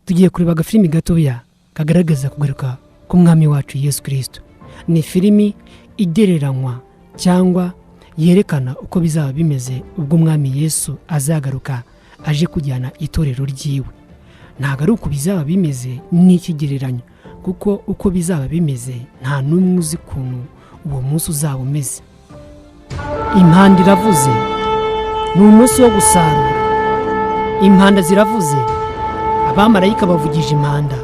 tugiye kureba agafilimi gatoya kagaragaza kugaruka k'umwami wacu Yesu Kristo. Ni filimi igereranywa cyangwa yerekana uko bizaba bimeze ubwo umwami Yesu azagaruka aje kujyana itorero ryiwe. Ntabwo ari uko bizaba bimeze n'ikigereranyo, kuko uko bizaba bimeze nta n'umwe uzi ukuntu uwo munsi uzaba umeze. Impanda iravuze, ni umunsi wo gusarura. Impanda ziravuze, abamarayika bavugije impanda.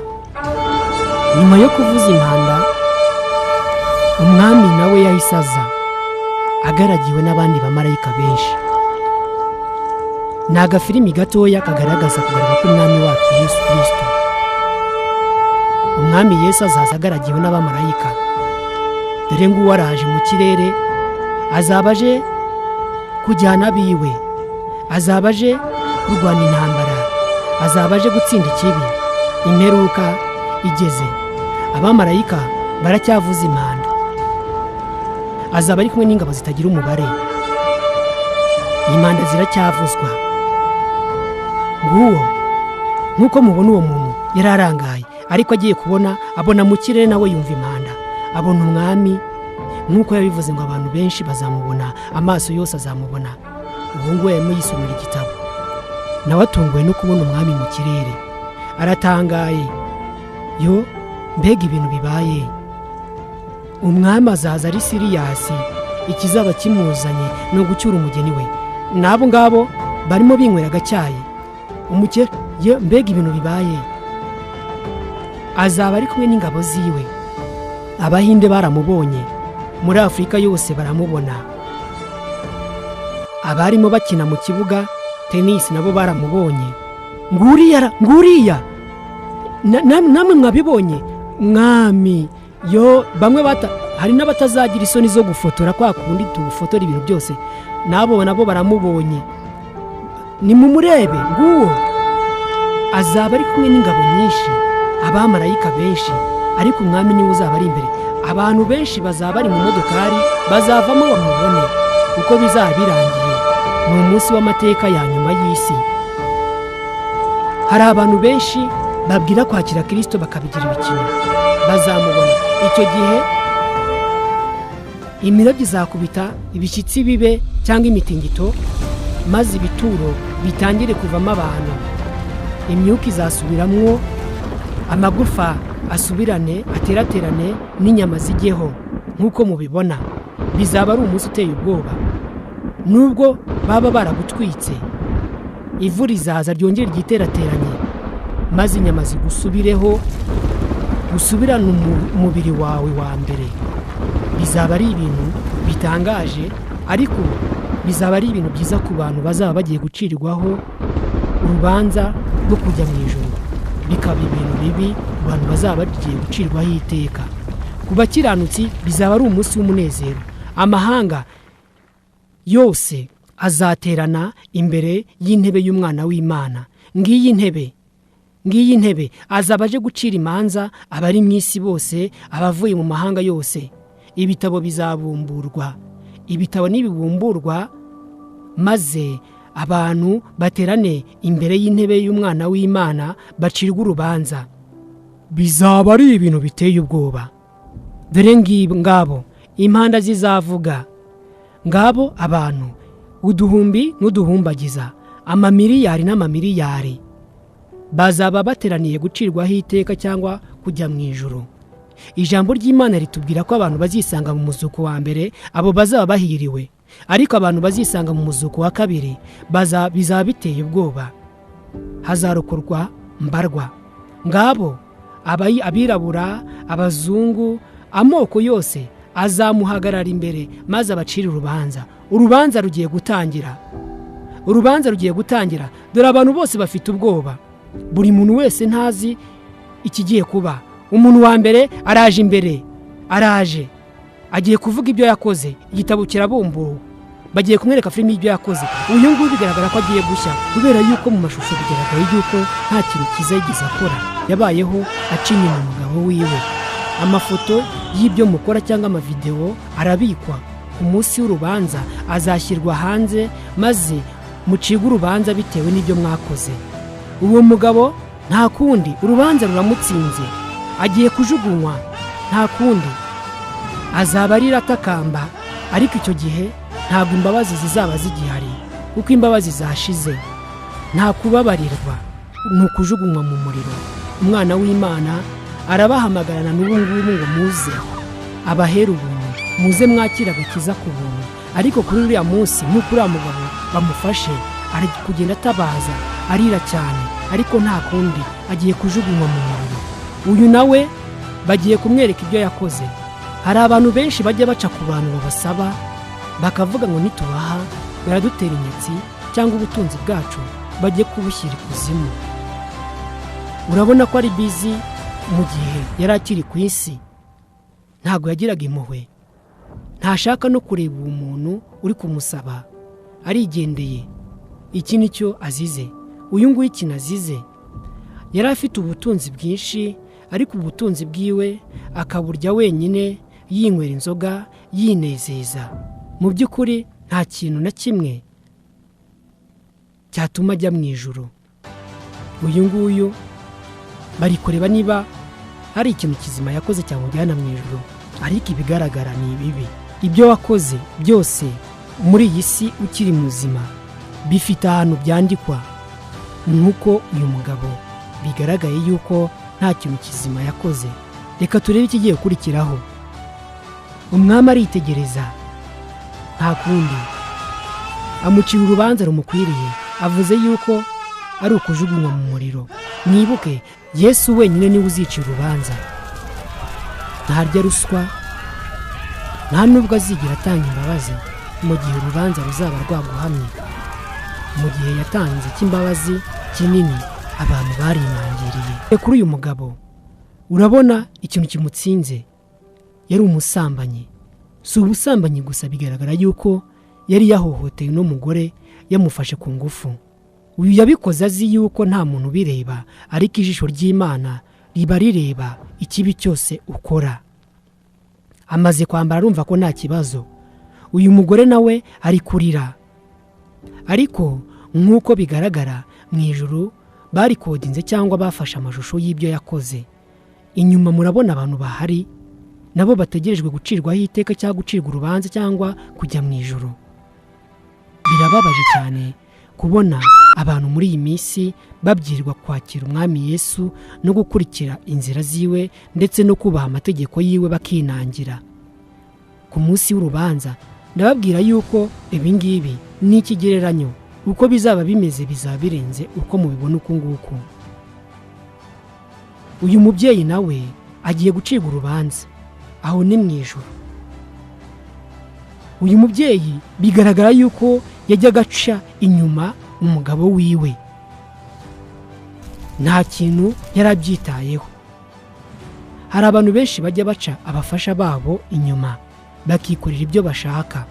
Nyuma yo kuvuza impanda, umwami nawe yahise aza agaragiwe n'abandi bamarayika benshi. Ni agafilimi gatoya kagaragaza kugaruka k'umwami wacu Yesu Kristo. Umwami Yesu azaza agaragiwe n'abamarayika. Dore nguwo araje mu kirere, azaba aje kujyana abiwe, azaba aje kurwana intambara, azaba aje gutsinda ikibi. Imperuka igeze, abamarayika baracyavuza impanda. Azaba ari kumwe n'ingabo zitagira umubare. Impanda ziracyavuzwa. Nguwo nkuko mubona uwo muntu yararangaye, ariko agiye kubona abona mu kirere nawe yumva impanda, abona umwami nkuko yabivuze ngo abantu benshi bazamubona, amaso yose azamubona. Ubu nguwo yarimo yisomera igitabo, nawe atunguwe no kubona umwami mu kirere, aratangaye. Yo, mbega ibintu bibaye! Umwami azaza ari Siriyasi, ikizaba kimuzanye no gucyura umugeni we. Nabo ngabo barimo binywera agacyayi. Mbega ibintu bibaye! Azaba ari kumwe n'ingabo ziwe. Abahinde baramubonye, muri Afurika yose baramubona. Abarimo bakina mu kibuga tennis nabo baramubonye. Nguriya namwe mwabibonye mwami. Yo, bamwe hari n'abatazagira isoni zo gufotora kwa kundi tugufotora ibintu byose. Nabo baramubonye. Nimumurebe, nguwo azaba ari kumwe n'ingabo nyinshi, abamarayika benshi, ariko umwami niwe uzaba ari imbere. Abantu benshi bazaba bari mu modokari, bazavamo bamubone. Uko bizaba birangiye, ni umunsi w'amateka ya nyuma y'isi. Hari abantu benshi babwira kwakira Kristo bakabigira ibikino, bazamubona. Icyo gihe imirabyo izakubita, ibishyitsi bibe cyangwa imitingito, maze ibituro bitangire kuvamo abantu. Imyuka izasubiramwo, amagufa asubirane, ateraterane, n'inyama zijyeho nk'uko mubibona. Bizaba ari umunsi uteye ubwoba. Nubwo baba baragutwitse, ivu rizaza ryongere ryiterateranye, maze inyama zigusubireho, gusubirana umubiri wawe wa mbere. Bizaba ari ibintu bitangaje, ariko bizaba ari ibintu byiza ku bantu bazaba bagiye gucirirwaho urubanza rwo kujya mu ijuru. Bikaba ibintu bibi ku bantu bazaba bagiye gucirwaho iteka. Ku bakiranutsi bizaba ari umunsi w'umunezero. Amahanga yose azaterana imbere y'intebe y'umwana w'Imana. Ngiyi ntebe azaba aje gucira imanza abari mu isi bose, abavuye mu mahanga yose. Ibitabo bizabumburwa. Ibitabo nibibumburwa, maze abantu baterane imbere y'intebe y'umwana w'Imana, bacirwa urubanza. Bizaba ari ibintu biteye ubwoba. Dore ngabo impanda zizavuga. Ngabo abantu, uduhumbi n'uduhumbagiza, amamiliyari n'amamiliyari, bazaba bateraniye gucirwaho iteka cyangwa kujya mu ijuru. Ijambo ry'Imana ritubwira ko abantu bazisanga mu muzuko wa mbere, abo bazaba bahiriwe. Ariko abantu bazisanga mu muzuko wa kabiri, bizaba biteye ubwoba. Hazarokorwa mbarwa. Ngabo abirabura, abazungu, amoko yose azamuhagarara imbere, maze abacira urubanza. Urubanza rugiye gutangira. Dore abantu bose bafite ubwoba. Buri muntu wese ntazi ikigiye kuba. Umuntu wa mbere araje imbere, agiye kuvuga ibyo yakoze. Igitabo kirabumbuwe, bagiye kumwereka filimi y'ibyo yakoze. Uyu nguyu bigaragara ko agiye gushya, kubera yuko mu mashusho bigaragara yuko nta kintu cyiza yigeze akora. Yabayeho acinye mu mugabo wiwe. Amafoto y'ibyo mukora cyangwa amavideo arabikwa. Ku munsi w'urubanza azashyirwa hanze, maze mucirwe urubanza bitewe n'ibyo mwakoze. Uwo mugabo nta kundi, urubanza ruramutsinze, agiye kujugunywa, nta kundi. Azaba arira atakamba, ariko icyo gihe ntabwo imbabazi zizaba zigihari, kuko imbabazi zashize. Nta kubabarirwa, ni ukujugunywa mu muriro. Umwana w'Imana arabahamagarana n'ubu ngubu ngo muze abahere ubuntu, muze mwakira agakiza ku buntu. Ariko kuri uriya munsi nk'uko uriya mugabo bamufashe, ari kugenda atabaza, arira cyane, ariko nta kundi, agiye kujugunywa mu muriro. Uyu nawe bagiye kumwereka ibyo yakoze. Hari abantu benshi bajya baca ku bantu babasaba, bakavuga ngo nitubaha baradutera inyatsi cyangwa ubutunzi bwacu bajye kubushyira ikuzimu. Urabona ko ari bizi mu gihe yari akiri ku isi. Ntabwo yagiraga impuhwe, ntashaka no kureba uwo muntu uri kumusaba, arigendeye. Iki ni cyo azize. Uyu nguyu ikintu azize, yari afite ubutunzi bwinshi, ariko ubutunzi bwiwe akaburya wenyine, yinywera inzoga, yinezeza. Mu by'ukuri nta kintu na kimwe cyatuma ajya mu ijuru. Uyu nguyu bari kureba niba hari ikintu kizima yakoze cyamujyana mu ijuru, ariko ibigaragara ni ibibi. Ibyo wakoze byose muri iyi si ukiri muzima bifite ahantu byandikwa. Nuko uyu mugabo bigaragaye yuko nta kintu kizima yakoze. Reka turebe ikigiye gukurikiraho. Umwami aritegereza, nta kundi, amucira urubanza rumukwiriye. Avuze yuko ari ukujugunywa mu muriro. Mwibuke, Yesu wenyine niwe uzicira urubanza. Ntarya ruswa, nta nubwo azigira atanga imbabazi mu gihe urubanza ruzaba rwaguhamye. Mu gihe yatanze cy'imbabazi kinini, abantu barinangiriye. Kuri uyu mugabo urabona ikintu kimutsinze, yari umusambanyi. Si ubusambanyi gusa, bigaragara yuko yari yahohoteye uno mugore, yamufashe ku ngufu. Uyu yabikoze azi yuko nta muntu bireba, ariko ijisho ry'Imana riba rireba ikibi cyose ukora. Amaze kwambara arumva ko nta kibazo. Uyu mugore nawe ari kurira, ariko nk'uko bigaragara mu ijuru bari kodinze cyangwa bafashe amashusho y'ibyo yakoze. Inyuma murabona abantu bahari, nabo bategerejwe gucirwaho iteka cyangwa gucirwa urubanza cyangwa kujya mu ijuru. Birababaje cyane kubona abantu muri iyi minsi babyirirwa kwakira umwami Yesu no gukurikira inzira ziwe ndetse no kubaha amategeko yiwe bakinangira. Ku munsi w'urubanza ndababwira yuko ibi ngibi ni ikigereranyo. Uko bizaba bimeze bizaba birenze uko mubibona uku nguku. Uyu mubyeyi nawe agiye gucirwa urubanza, aho ni mu ijuru. Uyu mubyeyi bigaragara yuko yajyaga aca inyuma umugabo wiwe, nta kintu yarabyitayeho. Hari abantu benshi bajya baca abafasha babo inyuma, bakikorera ibyo bashaka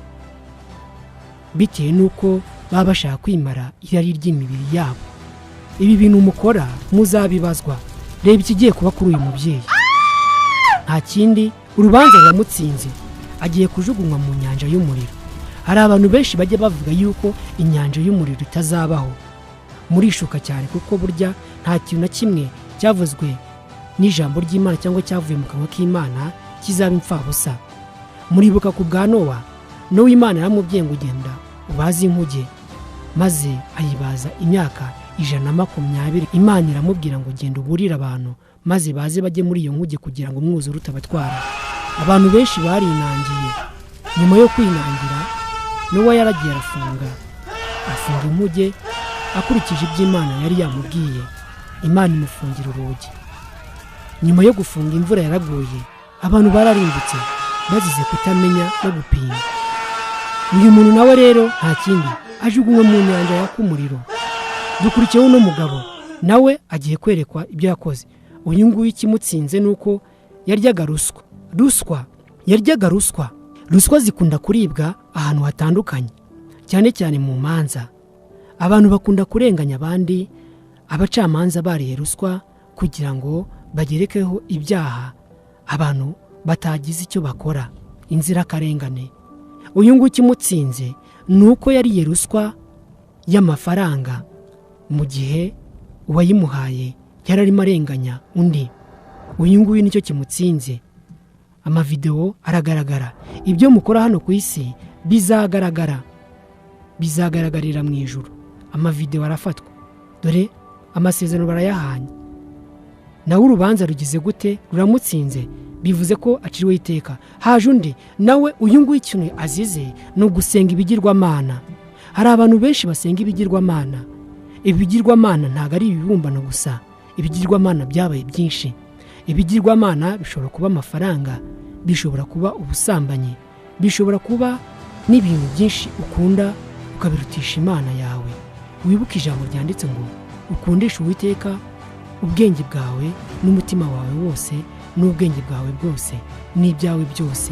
bitewe n'uko baba bashaka kwimara irari ry'imibiri yabo. Ibi bintu mukora muzabibazwa. Reba ikigiye kuba kuri uyu mubyeyi. Nta kindi, urubanza ruramutsinze, agiye kujugunywa mu nyanja y'umuriro. Hari abantu benshi bajya bavuga yuko inyanja y'umuriro itazabaho. Murishuka cyane, kuko burya nta kintu na kimwe cyavuzwe n'ijambo ry'Imana cyangwa cyavuye mu kanwa k'Imana kizaba imfabusa. Muribuka ku bwa Nowa. Nowa Imana yaramubwiye ngo genda ubaze inkuge, maze ayibaza imyaka 120. Imana iramubwira ngo genda uburire abantu, maze baze bajye muri iyo nkuge kugira ngo umwuzure utabatwara. Abantu benshi barinangiye. Nyuma yo kwinangira, Nowa yaragiye arafunga inkuge akurikije iby'Imana yari yamubwiye. Imana imufungira urugi. Nyuma yo gufunga, imvura yaraguye, abantu bararimbutse bazize kutamenya no gupima. Uyu muntu nawe rero nta kindi, ajugunywe mu nyanja yaka umuriro. Dukurikiyeho uno mugabo nawe agiye kwerekwa ibyo yakoze. Uyu nguyu ikimutsinze nuko yaryaga ruswa. Yaryaga ruswa. Ruswa zikunda kuribwa ahantu hatandukanye, cyane cyane mu manza. Abantu bakunda kurenganya abandi, abacamanza bariye ruswa kugira ngo bagerekeho ibyaha abantu batagize icyo bakora, inzirakarengane. Uyu nguyu ikimutsinze nuko yariye ruswa y'amafaranga, mu gihe uwayimuhaye yararimo arenganya undi. Uyu nguyu nicyo kimutsinze. Amavideo aragaragara. Ibyo mukora hano ku isi bizagaragarira mu ijuru. Amavideo arafatwa. Dore amasezerano barayahanye. Nawe urubanza rugize gute? Ruramutsinze. Bivuze ko aciriwe iteka. Haje undi nawe uyu nguyu ikintu azize no gusenga ibigirwamana. Hari abantu benshi basenga ibigirwamana. Ibigirwamana ntago ari ibibumbano gusa. Ibigirwamana byabaye byinshi. Ibigirwamana bishobora kuba amafaranga, bishobora kuba ubusambanyi, bishobora kuba n'ibintu byinshi ukunda ukabirutisha Imana yawe. Wibuke ijambo ryanditse ngo ukundishe Uwiteka ubwenge bwawe n'umutima wawe wose n'ubwenge bwawe bwose n'ibyawe byose.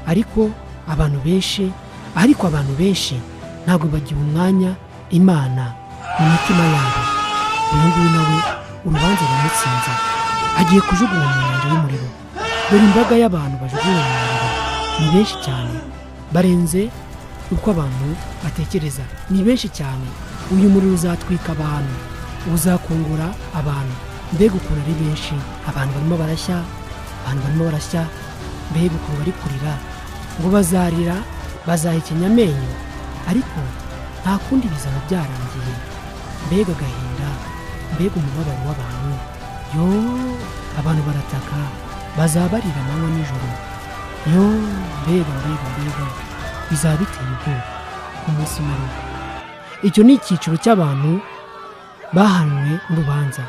Ariko abantu benshi ntabwo bagira umwanya Imana mu mitima yabo. Uyu nguyu nawe urubanza rumutsinze. Agiye kujugunya mu nyanja y'umuriro. Dore imbaga y'abantu bajugunya mu muriro ni benshi cyane, barenze uko abantu batekereza. Ni benshi cyane. Uyu muriro uzatwika abantu, uzakungura abantu. Mbega ukuntu ari benshi. Abantu barimo barashya, mbega ukuntu bari kurira ngo bazarira, bazahekenya amenyo, ariko nta kundi bizaba byarangiye. Mbega agahinda, mbega umubabaro w'abantu. Abantu barataka, bazabarira amanywa n'ijoro. Mbega bizaba biteye ubwoba ku munsi umwe. Icyo ni icyiciro cy'abantu bahanwe n'urubanza.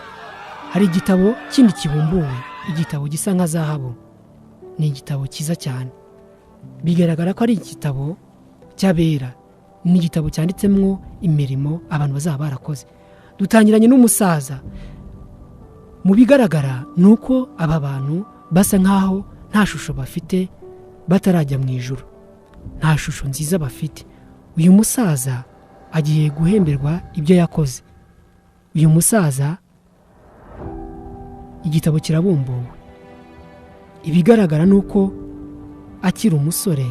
Hari igitabo kindi kibumbuwe, igitabo gisa nka zahabu. Ni igitabo cyiza cyane. Bigaragara ko ari igitabo cy'abera. Ni igitabo cyanditsemo imirimo abantu bazaba barakoze. Dutangiranye n'umusaza. Mu bigaragara nuko aba bantu basa nkaho nta shusho bafite, batarajya mu ijuru. Nta shusho nziza bafite. Uyu musaza agiye guhemberwa ibyo yakoze. Uyu musaza igitabo kirabumbuwe. Ibigaragara nuko akiri umusore,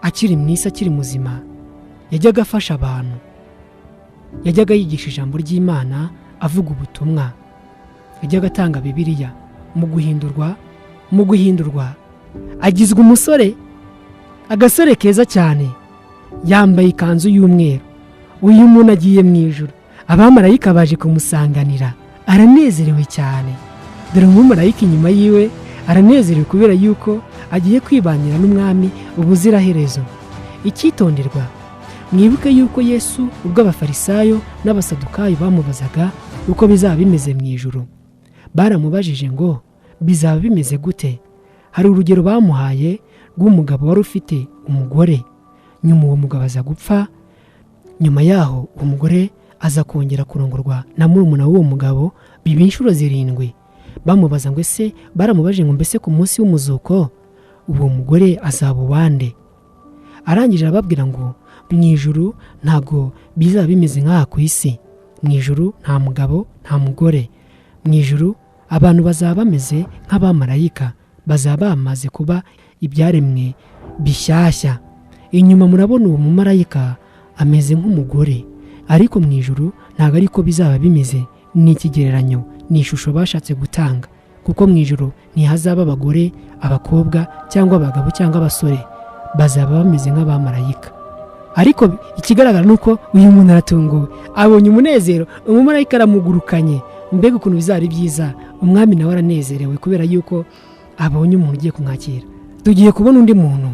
akiri mwisi, akiri muzima, yajyaga afasha abantu, yajyaga yigisha ijambo ry'Imana, avuga ubutumwa, yajyaga atanga Bibiliya. Mu guhindurwa agizwe umusore, agasore keza cyane, yambaye ikanzu y'umweru. Uyu muntu agiye mu ijuru. Abamarayika baje kumusanganira, aranezerewe cyane. Dore umumarayika inyuma yiwe aranezerewe kubera yuko agiye kwibanira n'umwami ubuziraherezo. Icyitonderwa, mwibuke yuko Yesu ubwo abafarisayo n'abasadukayo bamubazaga uko bizaba bimeze mu ijuru, baramubajije ngo bizaba bimeze gute. Hari urugero bamuhaye rw'umugabo wari ufite umugore, nyuma uwo mugabo aza gupfa. Nyuma yaho umugore aza kongera kurongorwa na murumuna w'uwo mugabo, biba inshuro 7. Bamubaza ngo ese, baramubajije ngo mbese ku munsi w'umuzuko uwo mugore azaba uwande. Arangije arababwira ngo mu ijuru ntabwo bizaba bimeze nk'aha ku isi. Mu ijuru nta mugabo nta mugore. Mu ijuru abantu bazaba bameze nk'abamarayika, bazaba bamaze kuba ibyaremwe bishyashya. Inyuma murabona uwo mumarayika ameze nk'umugore, ariko mu ijuru ntabwo ariko bizaba bimeze. Ni ikigereranyo, ni ishusho bashatse gutanga, kuko mu ijuru ntihazaba abagore, abakobwa cyangwa abagabo cyangwa abasore, bazaba bameze nk'abamarayika. Ariko ikigaragara nuko uyu muntu aratunguwe, abonye umunezero, umumarayika aramugurukanye. Mbega ukuntu bizari byiza. Umwami nawe aranezerewe kubera yuko abonye umuntu ugiye kumwakira. Tugiye kubona undi muntu.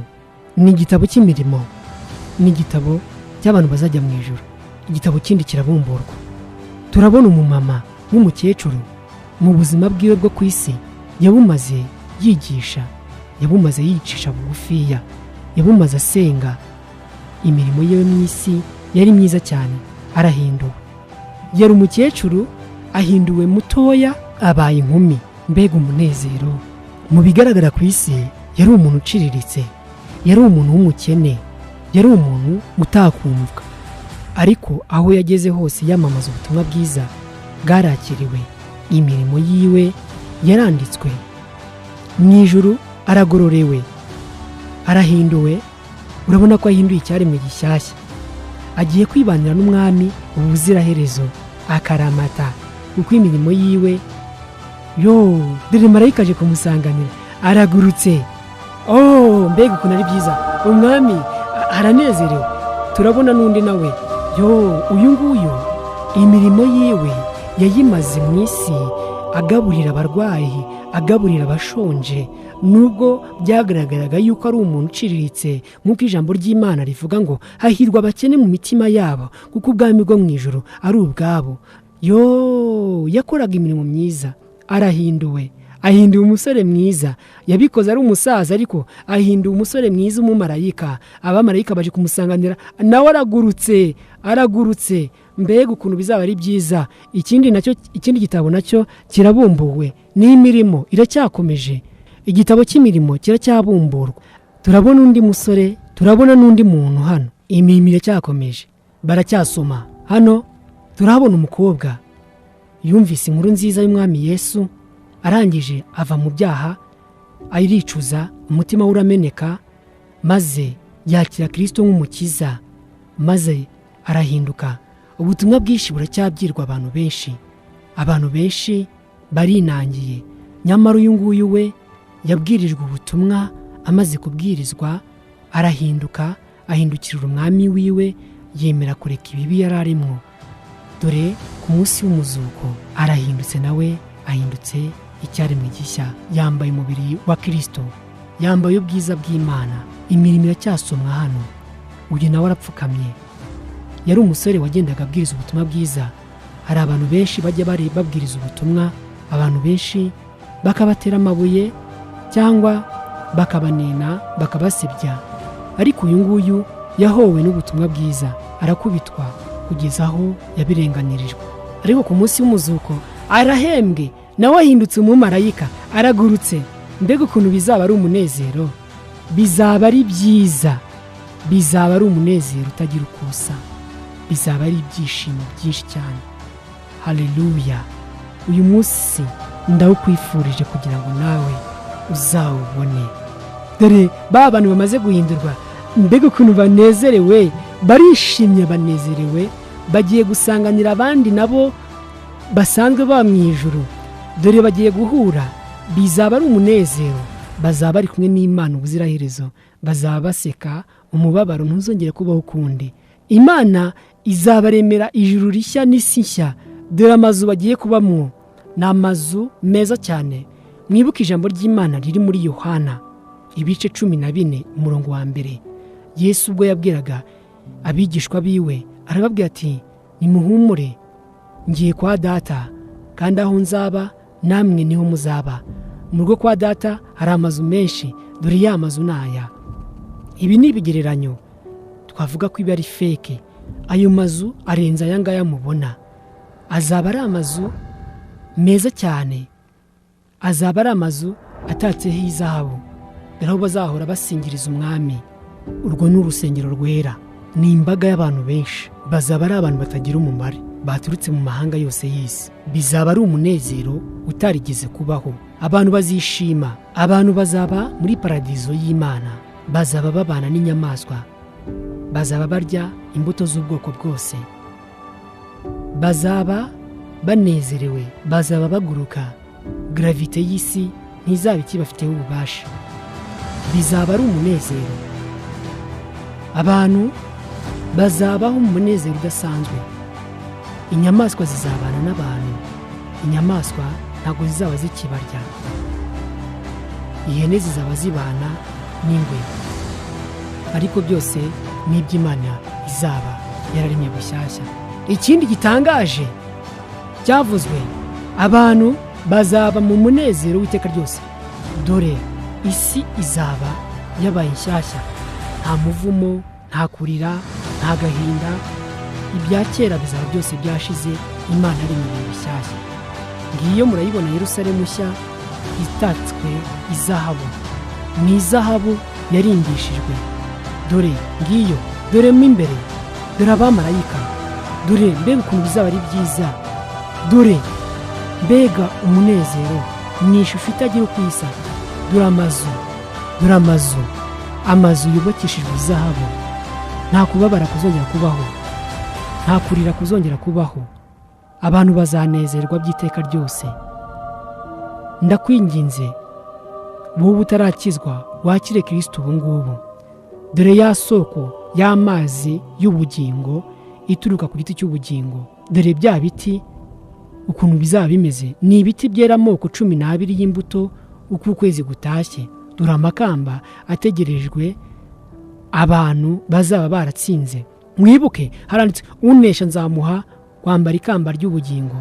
Ni igitabo cy'imirimo, ni igitabo cy'abantu bazajya mu ijuru. Igitabo kindi kirabumburwa. Turabona umumama w'umukecuru mu buzima bwiwe bwo ku isi, yabumaze yigisha, yabumaze yicisha bugufiya, yabumaze asenga. Imirimo ye mu isi yari myiza cyane. Arahinduwe. Yari umukecuru, ahinduwe mutoya, abaye inkumi. Mbega umunezero. Mu bigaragara ku isi yari umuntu uciriritse, yari umuntu w'umukene, yari umuntu utakumvwa. Ariko aho yageze hose yamamaza ubutumwa bwiza, bwarakiriwe. Imirimo yiwe yaranditswe. Mu ijuru aragororewe, arahinduwe. Urabona ko ahinduye icyaremwe gishyashya. Agiye kwibanira n'umwami ubuziraherezo, akaramata. kuko imirimo yiwe dore marayika aje kumusanganira aragurutse. Mbega ukuntu ari byiza, umwami aranezerewe. turabona n'undi nawe uyu nguyu imirimo yiwe yayimaze mu isi agaburira abarwayi, agaburira abashonje, nubwo byagaragaraga yuko ari umuntu uciriritse, nk'uko ijambo ry'Imana rivuga ngo hahirwa abakene mu mitima yabo kuko ubwami bwo mu ijuru ari ubwabo. Yakoraga imirimo myiza, arahinduwe, ahinduye umusore mwiza. Yabikoze ari umusaza ariko ahinduye umusore mwiza, umumarayika. Abamarayika baje kumusanganira, nawe aragurutse. Mbega ukuntu bizaba ari byiza. Ikindi gitabo nacyo kirabumbuwe, n'imirimo iracyakomeje. Igitabo cy'imirimo kiracyabumburwa. Turabona undi musore, turabona n'undi muntu hano, imirimo iracyakomeje, baracyasoma. Hano turabona umukobwa yumvise inkuru nziza y'umwami Yesu, arangije ava mu byaha, aricuza, umutima we urameneka, maze yakira Kristo nk'umukiza, maze arahinduka. Ubutumwa bwinshi buracyabwirwa abantu benshi barinangiye. Nyamara uyu nguyu we yabwirijwe ubutumwa, amaze kubwirizwa arahinduka, ahindukirira umwami wiwe, yemera kureka ibibi yari arimo. Dore ku munsi w'umuzuko arahindutse, nawe ahindutse icyaremwe gishya, yambaye umubiri wa Kristo, yambaye ubwiza bw'Imana. Imirimo iracyasomwa hano. Uyu nawe arapfukamye, yari umusore wagendaga abwiriza ubutumwa bwiza. Hari abantu benshi bajya babwiriza ubutumwa, abantu benshi bakabatera amabuye cyangwa bakabanena, bakabasebya, ariko uyu nguyu yahowe n'ubutumwa bwiza, arakubitwa kugeza aho yabirenganirijwe. Ariko ku munsi w'umuzuko arahembwe, nawe ahindutse umumarayika, aragurutse. Mbega ukuntu bizaba ari umunezero, bizaba ari byiza, bizaba ari umunezero utagira ukusa, bizaba ari ibyishimo byinshi cyane. Haleluya! Uyu munsi ndawukwifurije kugira ngo nawe uzawubone. Dore ba bantu bamaze guhindurwa, mbega ukuntu banezerewe, barishimye, banezerewe, bagiye gusanganira abandi nabo basanzwe ba mu ijuru. Dore bagiye guhura, bizaba ari umunezero, bazaba bari kumwe n'Imana ubuziraherezo, bazaba baseka, umubabaro ntuzongere kubaho ukundi. Imana izabaremera ijuru rishya n'isi nshya. Dore amazu bagiye kubamwo ni amazu meza cyane. Mwibuke ijambo ry'Imana riri muri Yohana ibice 14 umurongo wa 1. Yesu ubwo yabwiraga abigishwa biwe, arababwira ati nimuhumure, ngiye kwa Data, kandi aho nzaba namwe niho muzaba. Mu rugo kwa Data hari amazu menshi, dore ya mazu naya. Ibi ni ibigereranyo twavuga ko ibi ari fake. Ayo mazu arenza aya ngaya mubona. Azaba ari amazu meza cyane, azaba ari amazu atatseho izahabu, dore aho bazahora basingiriza umwami. Urwo ni urusengero rwera, ni imbaga y'abantu benshi, bazaba ari abantu batagira umumaro, baturutse mu mahanga yose y'isi. Bizaba ari umunezero utarigeze kubaho. Abantu bazishima, abantu bazaba muri paradizo y'Imana, bazaba babana n'inyamaswa, bazaba barya imbuto z'ubwoko bwose, bazaba banezerewe, bazaba baguruka. Gravite y'isi ntizaba ikibafiteho ububasha. Bizaba ari umunezero, abantu bazabaho mu munezero udasanzwe. Inyamaswa zizabana n'abantu, inyamaswa ntabwo zizaba zikibarya. Ihene zizaba zibana n'ingwe, ariko byose ni iby'Imana izaba yararemye bushyashya. Ikindi gitangaje cyavuzwe, abantu bazaba mu munezero w'iteka ryose. Dore isi izaba yabaye nshyashya, nta muvumo, nta kurira, nta gahinda. Ibya kera bizaba byose byashize, Imana ari mu bihe bishyashya. Ngiyo murayibona Yerusalemu nshya itatswe izahabu, ni izahabu yarindishijwe. Dore ngiyo, dore mo imbere, dore abamarayika, dore mbega ukuntu bizaba ari byiza. Dore mbega umunezero ni ishusho itagira uko isa. Dore amazu, amazu yubakishijwe izahabu. Nta kubabara kuzongera kubaho, nta kurira kuzongera kubaho. abantu bazanezerwa by'iteka ryose. Ndakwinginze wowe utarakizwa wakire Kristo ubu ngubu. Dore ya soko y'amazi y'ubugingo ituruka ku giti cy'ubugingo. Dore bya biti ukuntu bizaba bimeze, ni ibiti byera amoko 12 y'imbuto uko ukwezi gutashye. Dore amakamba ategerejwe abantu bazaba baratsinze. Mwibuke haranditse unesha nzamuha kwambara ikamba ry'ubugingo,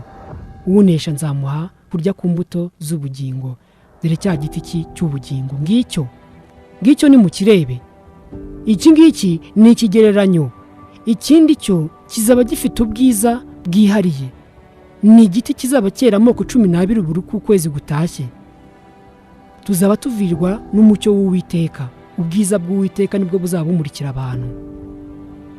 unesha nzamuha kurya ku mbuto z'ubugingo. Dore cya giti cy'ubugingo ngicyo ni mu kirebe. Iki ngiki ni ikigereranyo. Ikindi cyo kizaba gifite ubwiza bwihariye. Ni igiti kizaba cyera amoko 12 buri uko ukwezi gutashye. Tuzaba tuvirwa n'umucyo w'Uwiteka. Ubwiza bw'Uwiteka nibwo buzaba bumurikira abantu.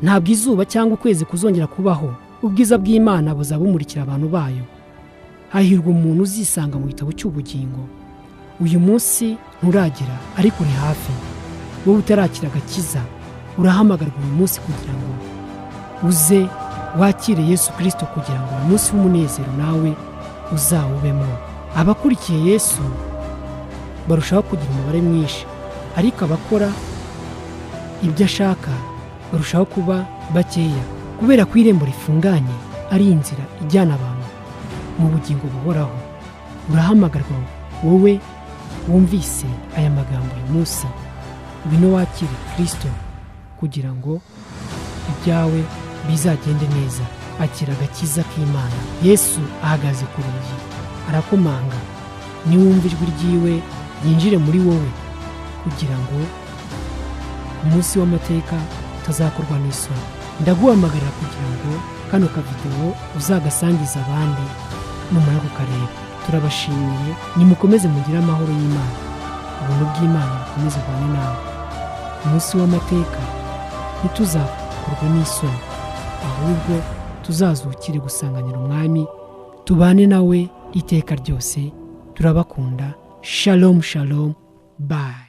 Ntabwo izuba cyangwa ukwezi kuzongera kubaho. Ubwiza bw'Imana buzaba bumurikira abantu bayo. Hahirwa umuntu uzisanga mu gitabo cy'ubugingo. Uyu munsi nturagera ariko uri hafi. Wowe utarakira agakiza urahamagarwa uyu munsi kugira ngo uze wakire Yesu Kristo kugira ngo umunsi w'umunezero nawe uzawubemo. Abakurikiye Yesu barushaho kugira umubare mwinshi, ariko abakora ibyo ashaka barushaho kuba bakeya, kubera ko irembo rifunganye ari inzira ijyana abantu mu bugingo buhoraho. Urahamagarwa wowe wumvise aya magambo uyu munsi, ngwino wakire Kristo kugira ngo ibyawe bizagende neza. Akira agakiza k'Imana. Yesu ahagaze ku rugi arakomanga. Niwumva ijwi ryiwe yinjire muri wowe kugira ngo umunsi w'amateka utazakorwa n'isoni. Ndaguhamagarira kugira ngo kano kavideo uzagasangiza abandi numara kukareba. Turabashimiye, nimukomeze mugire amahoro y'Imana. Ubuntu bw'Imana bukomeze kubana nawe. Umunsi w'amateka ntituzakorwe n'isoni, ahubwo tuzazukire gusanganira umwami, tubane nawe iteka ryose. Turabakunda. Shalom shalom. Bye.